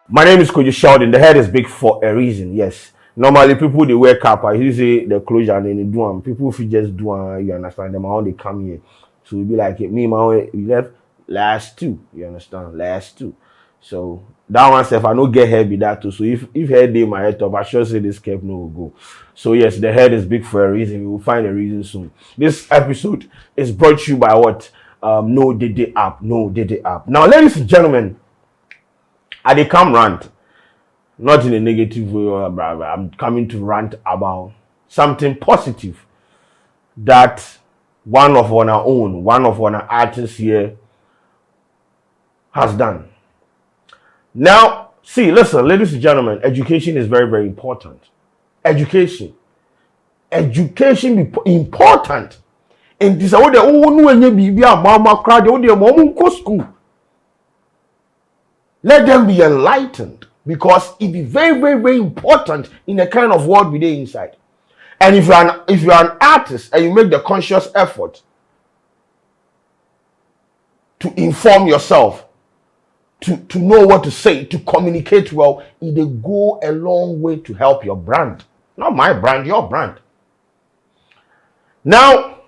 My name is Sheldon. The head is big for a reason. Yes. Normally, people they wear cap. I usually the closure and then they do them. People if you just do them, you understand them how they come here. So we be like me, my we left last two. You understand? Last two. So that one self, I don't get head be that too. So if head day my head top, I sure say this cap no will go. So yes, the head is big for a reason. We will find a reason soon. This episode is brought to you by what? No Dede app. No Dede app. Now, ladies and gentlemen, I dey come rant, not in a negative way. I'm coming to rant about something positive that one of our artists here has done. Now, see, listen, ladies and gentlemen, education is very, very important. Education be important. And this is what school. Let them be enlightened because it is very, very, very important in the kind of world we live inside. And if you're an artist and you make the conscious effort to inform yourself, to know what to say, to communicate well, it will go a long way to help your brand. Not my brand, your brand. Now,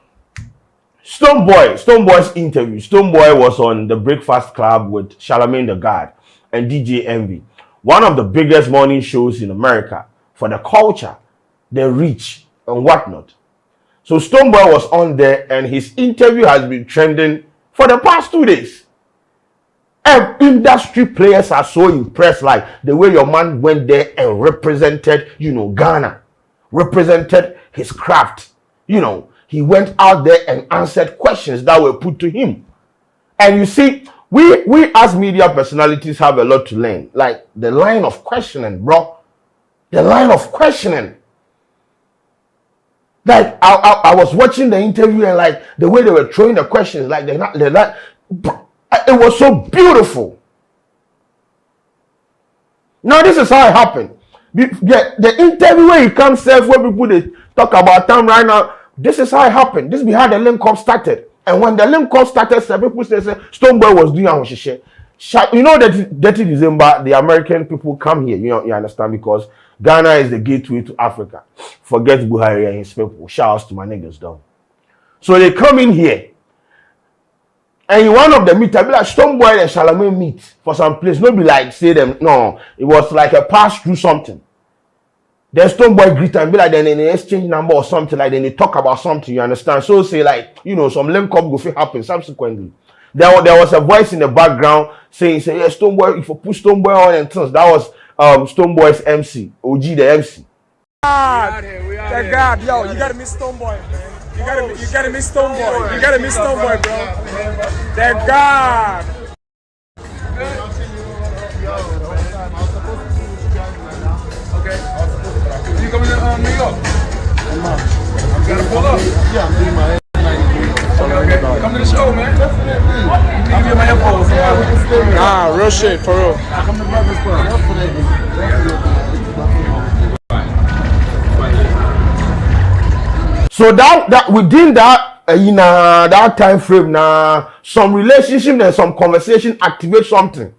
Stonebwoy's interview. Stonebwoy was on the Breakfast Club with Charlamagne the God and DJ Envy, one of the biggest morning shows in America for the culture, the reach, and whatnot. So Stonebwoy was on there, and his interview has been trending for the past 2 days. And industry players are so impressed, like the way your man went there and represented, Ghana, represented his craft. He went out there and answered questions that were put to him. And you see, we as media personalities have a lot to learn. Like the line of questioning, bro. The line of questioning. Like I was watching the interview and like the way they were throwing the questions, like they're not, it was so beautiful. Now this is how it happened. The interview where he comes self, where people they talk about time right now. This is how it happened. This is how the link up started. And when the link up started, some people say Stonebwoy was doing Awoshishe. You know that 30 December, the American people come here. You understand? Because Ghana is the gateway to Africa. Forget Buhari and his people. Shout out to my niggas down. So they come in here. And in one of the meet, I be like Stonebwoy and Charlamagne meet for some place. Not be like say them. No, it was like a pass through something. Then Stonebwoy greet and be like, then they exchange number or something, like then they talk about something, you understand? So say like, some link up go happen subsequently. There was a voice in the background saying, yeah, Stonebwoy, if you put Stonebwoy on and things, that was Stonebwoy's MC, OG the MC. Thank God, yo, you gotta miss Stonebwoy, man. You gotta miss Stonebwoy. You gotta miss Stonebwoy, bro. Thank God. You coming to New York? I'm not. You gotta pull up. Yeah, I'm doing my okay. Come to the show, man. Definitely. Give me my info. Nah, real shit, for real. Come to Breakfast Club. So that within that that time frame, now some relationship and some conversation activate something.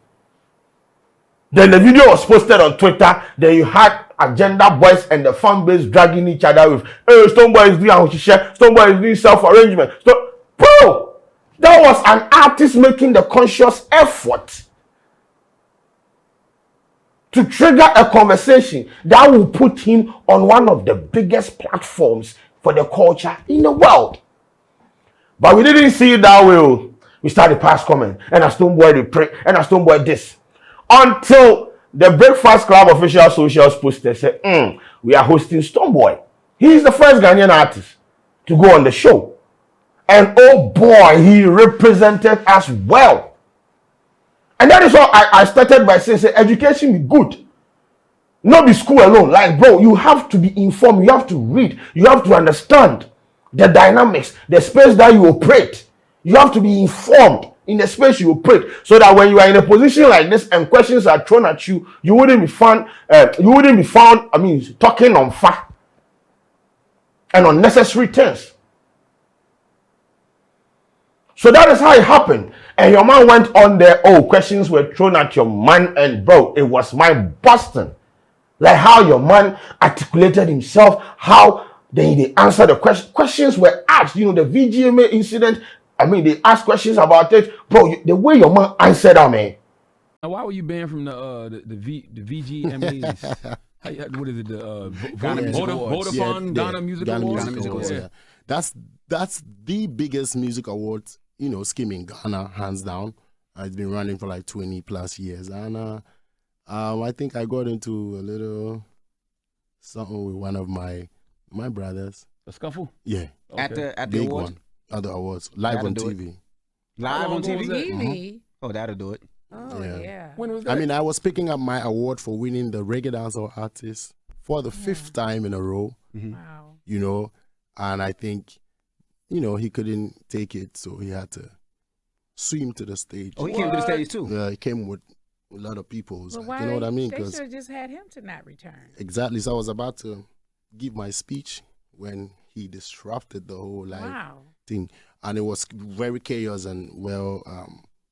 Then the video was posted on Twitter. Then you had agenda boys and the fan base dragging each other with, hey, Stonebwoy is doing Awoshishe, Stonebwoy is doing self-arrangement. Bro, that was an artist making the conscious effort to trigger a conversation that will put him on one of the biggest platforms for the culture in the world. But we didn't see it that way. We started past comment, and a Stonebwoy they pray, and a Stonebwoy this. Until the Breakfast Club official socials posted said, we are hosting Stonebwoy. He is the first Ghanaian artist to go on the show. And oh boy, he represented us well. And that is why I started by saying, education be good. Not be school alone. Like, bro, you have to be informed. You have to read. You have to understand the dynamics, the space that you operate. You have to be informed in the space you operate, so that when you are in a position like this and questions are thrown at you, you wouldn't be found. Talking on fire and unnecessary things. So that is how it happened. And your man went on there. Oh, questions were thrown at your man, and bro, it was my Boston. Like how your man articulated himself, how then they answered the question. Questions were asked. You know, the VGMA incident. I mean, they asked questions about it, bro. The way your man answered that, man. Now, why were you banned from the VGMAs? What is it? The Vodafone Ghana Music Awards. Yeah. That's the biggest music award, you know, scheme in Ghana, hands down. It's been running for like 20 plus years, and I think I got into a little something with one of my brothers. A scuffle? Yeah. Okay. At the big awards? one. At the awards, live on TV. Live on TV? TV? Oh, that'll do it. Oh, yeah. When was that? I mean, I was picking up my award for winning the Reggae Dancehall Artist for the 5th time in a row. Wow. You know, and I think, you know, he couldn't take it, so he had to swim to the stage. Oh, he came to the stage too? Yeah, he came with a lot of people. Well, Like, you know what I mean? They should have just had him to not return. Exactly. So I was about to give my speech when he disrupted the whole thing, and it was very chaos and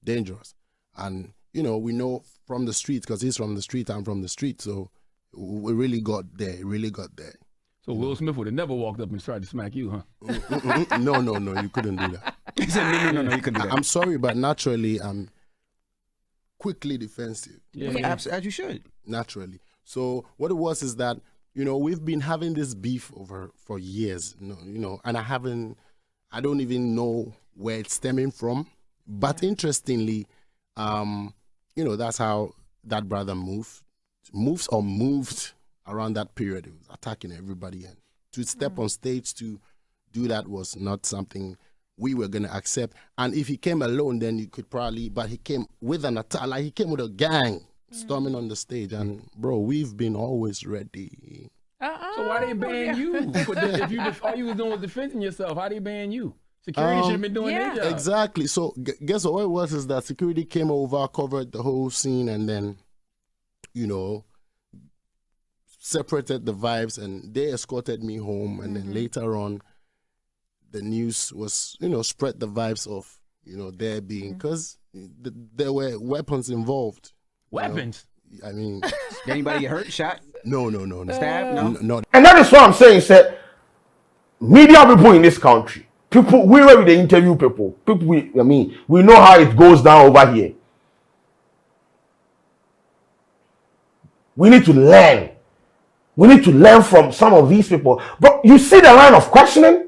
dangerous. And you know, we know from the streets, because he's from the street, I'm from the street, so we really got there. So Will Smith would have never walked up and tried to smack you, huh? No, you couldn't do that. He said, no, you couldn't do that. I'm sorry, but naturally, I'm quickly defensive. Yeah, as you should. Naturally. So what it was is that, you know, we've been having this beef for years, you know, and I don't even know where it's stemming from. But interestingly, you know, that's how that brother moved around that period. He was attacking everybody, and to step on stage to do that was not something we were going to accept. And if he came alone, then you could probably, but he came with an attack, like he came with a gang storming on the stage. And bro, we've been always ready. So why they ban you? If all you was doing was defending yourself, how they ban you? Security should have been doing their job. Exactly. So guess what it was is that security came over, covered the whole scene, and then, you know, separated the vibes, and they escorted me home. And then later on, the news was, you know, spread the vibes of, you know, there being, because there were weapons involved. Weapons? You know? I mean, Did anybody get hurt, shot? No. Stabbed? No. And that is what I'm saying, sir. Media people in this country, people, we were with the interview people, we know how it goes down over here. We need to learn. We need to learn from some of these people. But you see the line of questioning?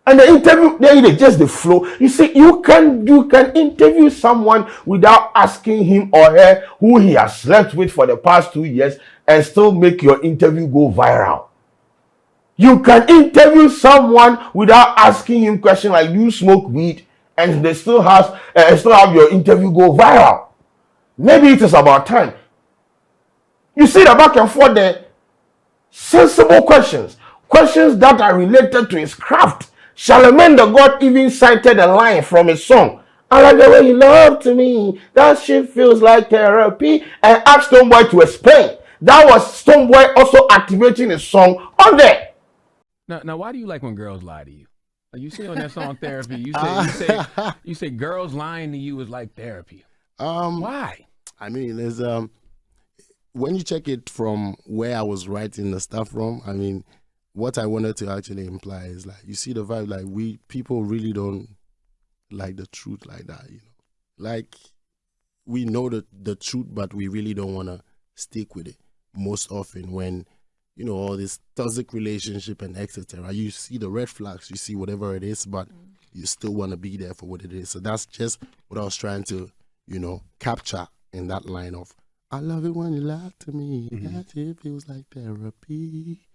And the interview, they just the flow. You see, you can interview someone without asking him or her who he has slept with for the past 2 years and still make your interview go viral. You can interview someone without asking him questions like, "Do you smoke weed?" and they still have your interview go viral. Maybe it is about time. You see the back and forth there. Sensible questions that are related to his craft. Charlemagne the God even cited a line from his song. "I like the way you love to me. That shit feels like therapy." And asked Stonebwoy to explain. That was Stonebwoy also activating his song on there. Now, why do you like when girls lie to you? Like you say on that song Therapy, you say girls lying to you is like therapy. Why? I mean, there's when you check it from where I was writing the stuff from, I mean, what I wanted to actually imply is like, you see the vibe, like people really don't like the truth like that, you know. Like we know the truth, but we really don't want to stick with it most often when, you know, all this toxic relationship and etc. You see the red flags, you see whatever it is, but you still want to be there for what it is. So that's just what I was trying to, you know, capture in that line of, "I love it when you lie to me. That shit feels like therapy."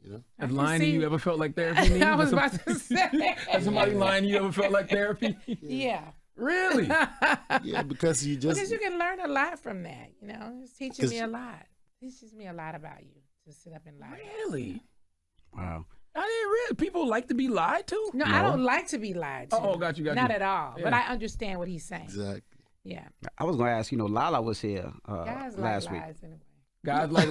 You know? Has lying to you ever felt like therapy? I was about to say. Has somebody lying to you ever felt like therapy? Yeah. Really? Yeah, because you can learn a lot from that, you know. It's teaching me a lot. It teaches me a lot about you to sit up and lie. Really? Wow. I didn't really. People like to be lied to? No, I don't like to be lied to. Oh, got you. Not at all. Yeah. But I understand what he's saying. exactly. Yeah. I was going to ask, you know, Lala was here Guys last like week. lies anyway. Guys like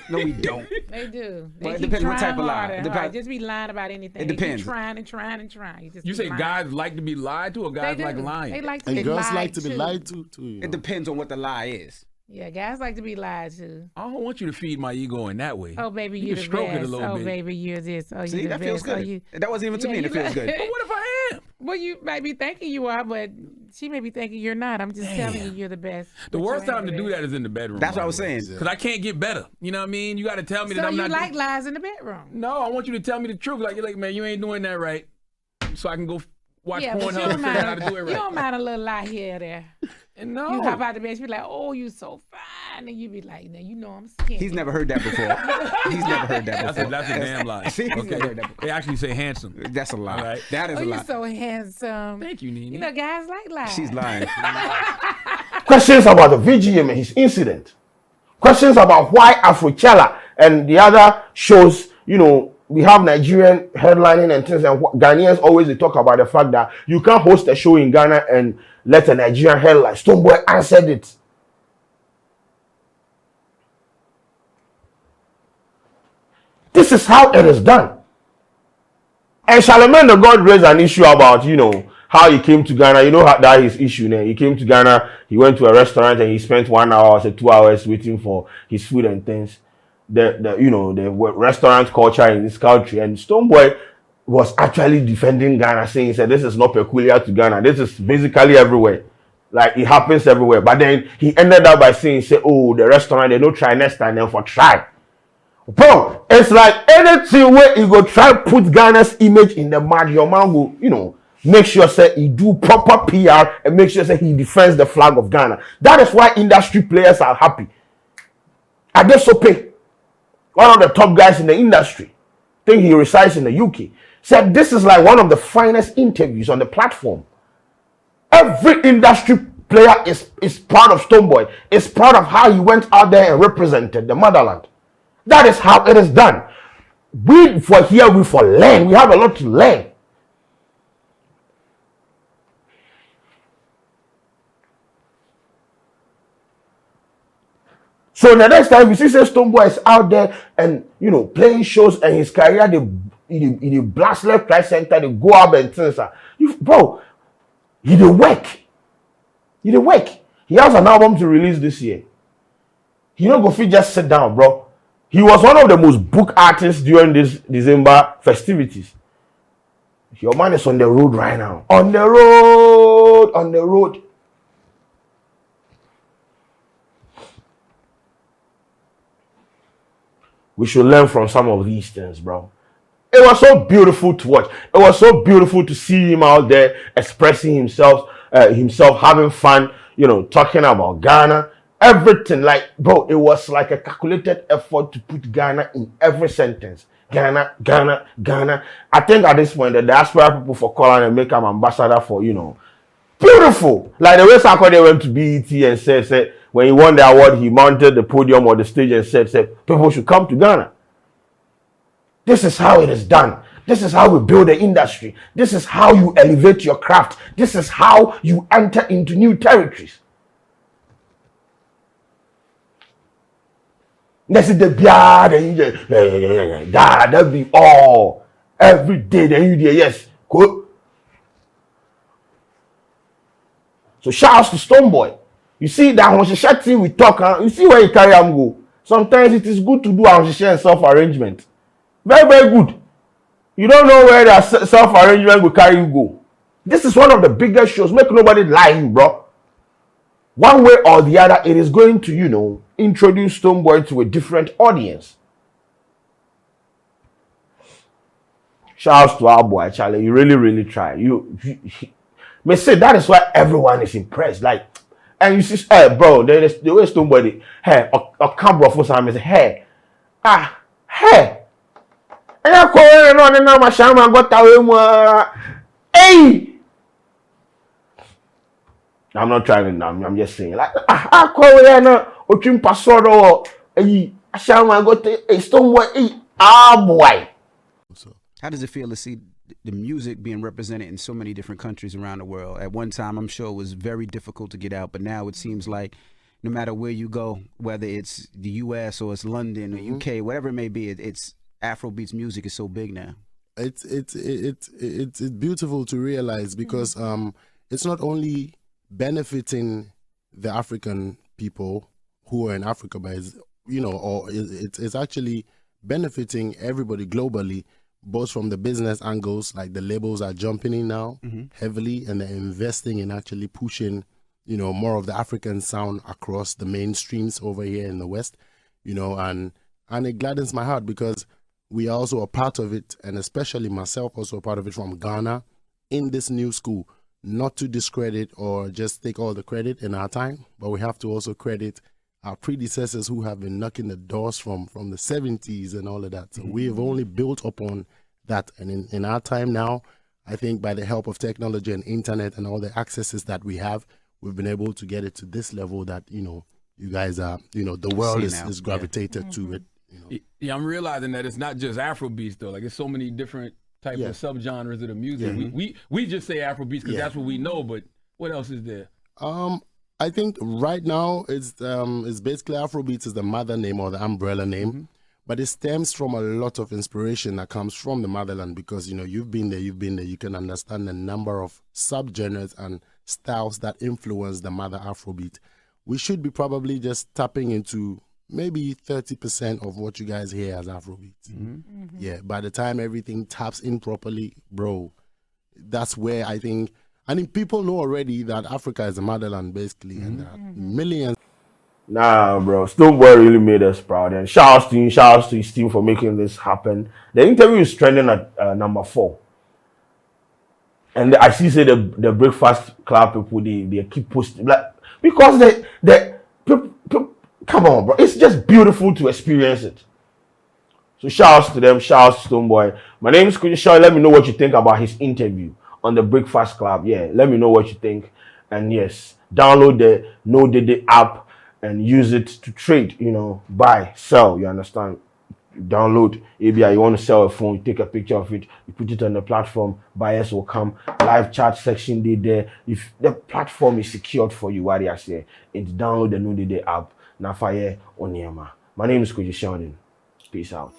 No, we don't. They do. They Well, it keep depends what trying type of lie. harder, It harder. depends. Just be lying about anything. It They depends. keep trying and trying and trying. You just you keep say lying. guys like to be lied to, or They guys do. like lying? They like to And be girls lied like to be to. lied to too. You know? It depends on what the lie is. Yeah, guys like to be lied to. I don't want you to feed my ego in that way. Oh, baby, You you're can the stroke best. it a little Oh, bit. baby, you're this. Oh, See, you're the that feels best. Oh, good. you... That wasn't even to Yeah, me, and it you feels good. But what if I am? Well, you might be thinking you are, but she may be thinking you're not. I'm just telling you, you're the best. The but worst you ain't time to the do best. that is in the bedroom. That's what I was saying. Because I can't get better. You know what I mean? You got to tell me So that I'm you not. like lies in the bedroom? No, I want you to tell me the truth. Like, you're like, man, you ain't doing that right. So I can go watch Yeah, but porn you and don't figure out how mind. to do it You right. don't mind a little lie here or there. And no. You hop out the bed, she be like, "Oh, you so fine," and you be like, "Now you know I'm skinny." He's never heard that before. He's never heard that before. That's a damn lie. See, he's never heard that before. They actually say handsome. That's a lie. All right. That is Oh, a you lie. so handsome. Thank you, Nene. You know, guys like lies. She's lying. Questions about the VGMA, his incident. Questions about why Afrochella and the other shows, you know, we have Nigerian headlining and things, and Ghanaians always they talk about the fact that you can't host a show in Ghana and let a Nigerian headline. Stonebwoy answered it. This is how it is done. And Charlemagne the God raised an issue about, you know, how he came to Ghana. You know how that his issue now. He came to Ghana, he went to a restaurant and he spent 1 hour or 2 hours waiting for his food and things. The restaurant culture in this country. And Stonebwoy was actually defending Ghana, saying he said this is not peculiar to Ghana. This is basically everywhere. Like it happens everywhere. But then he ended up by saying, oh, the restaurant, they don't try next time, then for try. Bro, it's like anything where you go try put Ghana's image in the mud, your man will, you know, make sure say he do proper PR and make sure say he defends the flag of Ghana. That is why industry players are happy. Adesope, one of the top guys in the industry, I think he resides in the UK, said this is like one of the finest interviews on the platform. Every industry player is proud of Stonebwoy, is proud of how he went out there and represented the motherland. That is how it is done. We for here, we for learn. We have a lot to learn. So the next time you see say Stonebwoy is out there and you know playing shows and his career in the blast left right center, they go up and things. Bro, he did work. He did work. He has an album to release this year. He don't go fit just sit down, bro. He was one of the most booked artists during this December festivities. Your man is on the road right now. On the road, on the road. We should learn from some of these things, bro. It was so beautiful to watch. It was so beautiful to see him out there expressing himself, having fun, you know, talking about Ghana. Everything, like, bro, it was like a calculated effort to put Ghana in every sentence. Ghana, Ghana, Ghana. I think at this point, the diaspora people for calling and make him ambassador for, you know, beautiful. Like the way Sarkodie went to BET and said, when he won the award, he mounted the podium or the stage and said, people should come to Ghana. This is how it is done. This is how we build the industry. This is how you elevate your craft. This is how you enter into new territories. That's the bad and you that be all every day. Then you yes, good. So shouts to Stonebwoy. You see that when she shut in, we talk. You see where you carry him go. Sometimes it is good to do and share self-arrangement. Very, very good. You don't know where that self-arrangement will carry you go. This is one of the biggest shows. Make nobody lie you, bro. One way or the other, it is going to, you know, introduce Stonebwoy to a different audience. Shouts to our boy, Charlie. You really, really try. You may say that is why everyone is impressed. Like, and you see, hey, bro, the way Stonebwoy, hey, or Cambro for some say, hey, hey. And I call on and now my shaman got away. Hey. I'm not trying to. I'm just saying. Like, I call it now. Ochim pasoro. Hey, shaman got a Stonebwoy. Hey, boy. How does it feel to see the music being represented in so many different countries around the world? At one time, I'm sure it was very difficult to get out, but now it seems like no matter where you go, whether it's the U.S. or it's London or UK, whatever it may be, it's Afrobeats music is so big now. It's beautiful to realize because it's not only benefiting the African people who are in Africa, but it's actually benefiting everybody globally, both from the business angles, like the labels are jumping in now heavily, and they're investing in actually pushing, more of the African sound across the mainstreams over here in the West, and it gladdens my heart because we are also a part of it, and especially myself also a part of it from Ghana in this new school. Not to discredit or just take all the credit in our time, but we have to also credit our predecessors who have been knocking the doors from the 70s and all of that. So we have only built upon that. And in our time now, I think by the help of technology and internet and all the accesses that we have, we've been able to get it to this level that, you guys are, the world is gravitated to it. Yeah, I'm realizing that it's not just Afrobeats though. Like, it's so many different types of subgenres of the music. We just say Afrobeats because that's what we know. But what else is there? I think right now it's basically Afrobeats is the mother name or the umbrella name, but it stems from a lot of inspiration that comes from the motherland because you've been there. You can understand the number of subgenres and styles that influence the mother Afrobeat. We should be probably just tapping into maybe 30% of what you guys hear as Afrobeats. Yeah, by the time everything taps in properly, bro, that's where I think people know already that Africa is a motherland, basically, and that millions. Nah, bro, Stonebwoy really made us proud, and shout out to his team for making this happen. The interview is trending at number 4. And I see say the Breakfast Club people, they keep posting, like, because they come on, bro. It's just beautiful to experience it. So shout out to them. Shout out to Stonebwoy. My name is Kwadwo. Let me know what you think about his interview on the Breakfast Club. Yeah, let me know what you think. And yes, download the No Dede app and use it to trade, buy, sell. You understand? Download. Maybe you want to sell a phone, you take a picture of it, you put it on the platform, buyers will come, live chat section there. If the platform is secured for you, what I say, it's download the No Dede app. Nafaye Onyema. My name is Sheldon. Peace out.